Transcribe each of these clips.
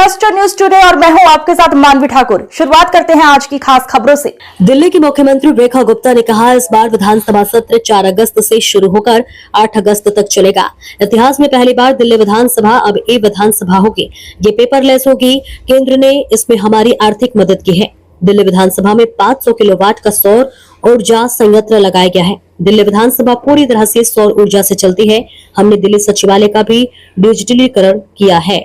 Cluster news today और मैं हूं आपके साथ मानवी ठाकुर। शुरुआत करते हैं आज की खास खबरों से। दिल्ली की मुख्यमंत्री रेखा गुप्ता ने कहा, इस बार विधानसभा सत्र 4 अगस्त से शुरू होकर 8 अगस्त तक चलेगा। इतिहास में पहली बार दिल्ली विधानसभा अब विधानसभा होगी। ये पेपरलेस होगी। केंद्र ने इसमें हमारी आर्थिक मदद की है। दिल्ली विधानसभा में 500 किलोवाट का सौर ऊर्जा संयंत्र लगाया गया है। दिल्ली विधानसभा पूरी तरह से सौर ऊर्जा से चलती है। हमने दिल्ली सचिवालय का भी डिजिटलीकरण किया है।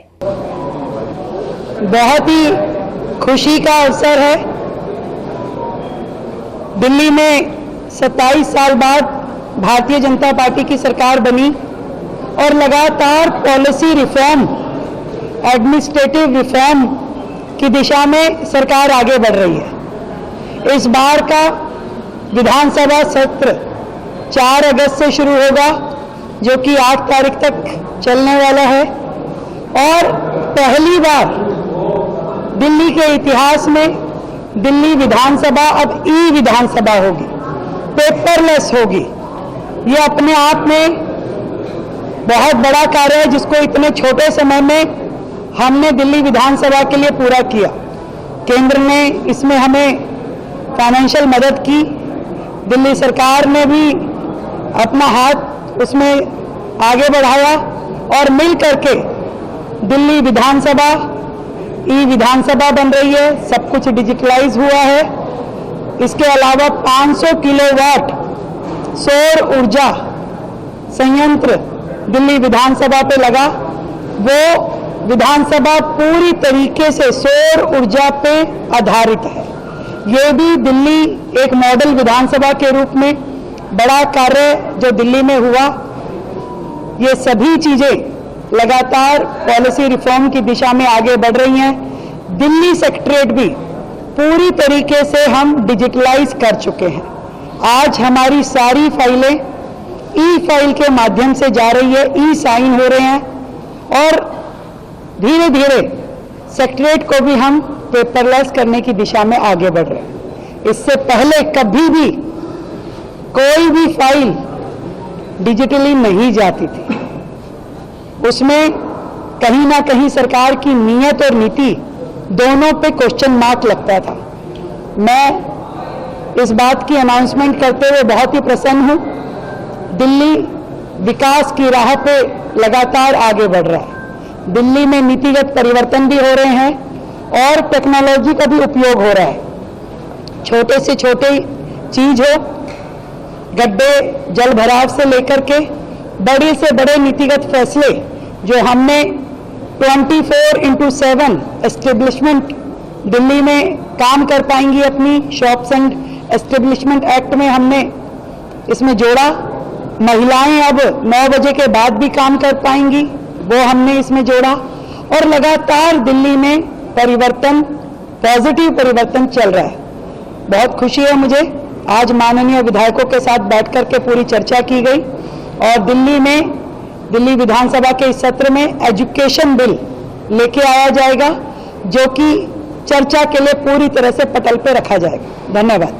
बहुत ही खुशी का अवसर है। दिल्ली में 27 साल बाद भारतीय जनता पार्टी की सरकार बनी और लगातार पॉलिसी रिफॉर्म, एडमिनिस्ट्रेटिव रिफॉर्म की दिशा में सरकार आगे बढ़ रही है। इस बार का विधानसभा सत्र 4 अगस्त से शुरू होगा, जो कि 8 तारीख तक चलने वाला है और पहली बार दिल्ली के इतिहास में दिल्ली विधानसभा अब विधानसभा होगी, पेपरलेस होगी। ये अपने आप में बहुत बड़ा कार्य है, जिसको इतने छोटे समय में हमने दिल्ली विधानसभा के लिए पूरा किया। केंद्र ने इसमें हमें फाइनेंशियल मदद की, दिल्ली सरकार ने भी अपना हाथ उसमें आगे बढ़ाया और मिल करके दिल्ली विधानसभा विधानसभा बन रही है। सब कुछ डिजिटलाइज हुआ है। इसके अलावा 500 किलोवाट सौर ऊर्जा संयंत्र दिल्ली विधानसभा पे लगा। वो विधानसभा पूरी तरीके से सौर ऊर्जा पे आधारित है। ये भी दिल्ली एक मॉडल विधानसभा के रूप में बड़ा कार्य जो दिल्ली में हुआ। ये सभी चीजें लगातार पॉलिसी रिफॉर्म की दिशा में आगे बढ़ रही हैं। दिल्ली सेक्रेटरीट भी पूरी तरीके से हम डिजिटलाइज कर चुके हैं। आज हमारी सारी फाइलें फाइल के माध्यम से जा रही है, साइन हो रहे हैं और धीरे धीरे सेक्रेटरीट को भी हम पेपरलेस करने की दिशा में आगे बढ़ रहे हैं। इससे पहले कभी भी कोई भी फाइल डिजिटली नहीं जाती थी। उसमें कहीं ना कहीं सरकार की नीयत और नीति दोनों पे क्वेश्चन मार्क लगता था। मैं इस बात की अनाउंसमेंट करते हुए बहुत ही प्रसन्न हूं। दिल्ली विकास की राह पे लगातार आगे बढ़ रहा है। दिल्ली में नीतिगत परिवर्तन भी हो रहे हैं और टेक्नोलॉजी का भी उपयोग हो रहा है। छोटे से छोटे चीज हो, गड्ढे जल भराव से लेकर के बड़े से बड़े नीतिगत फैसले जो हमने 24/7 एस्टेब्लिशमेंट दिल्ली में काम कर पाएंगी। अपनी शॉप्स एंड एस्टेब्लिशमेंट एक्ट में हमने इसमें जोड़ा। महिलाएं अब 9 बजे के बाद भी काम कर पाएंगी, वो हमने इसमें जोड़ा। और लगातार दिल्ली में परिवर्तन, पॉजिटिव परिवर्तन चल रहा है। बहुत खुशी है मुझे। आज माननीय विधायकों के साथ बैठ करके पूरी चर्चा की गई और दिल्ली विधानसभा के इस सत्र में एजुकेशन बिल लेके आया जाएगा, जो कि चर्चा के लिए पूरी तरह से पटल पे रखा जाएगा। धन्यवाद।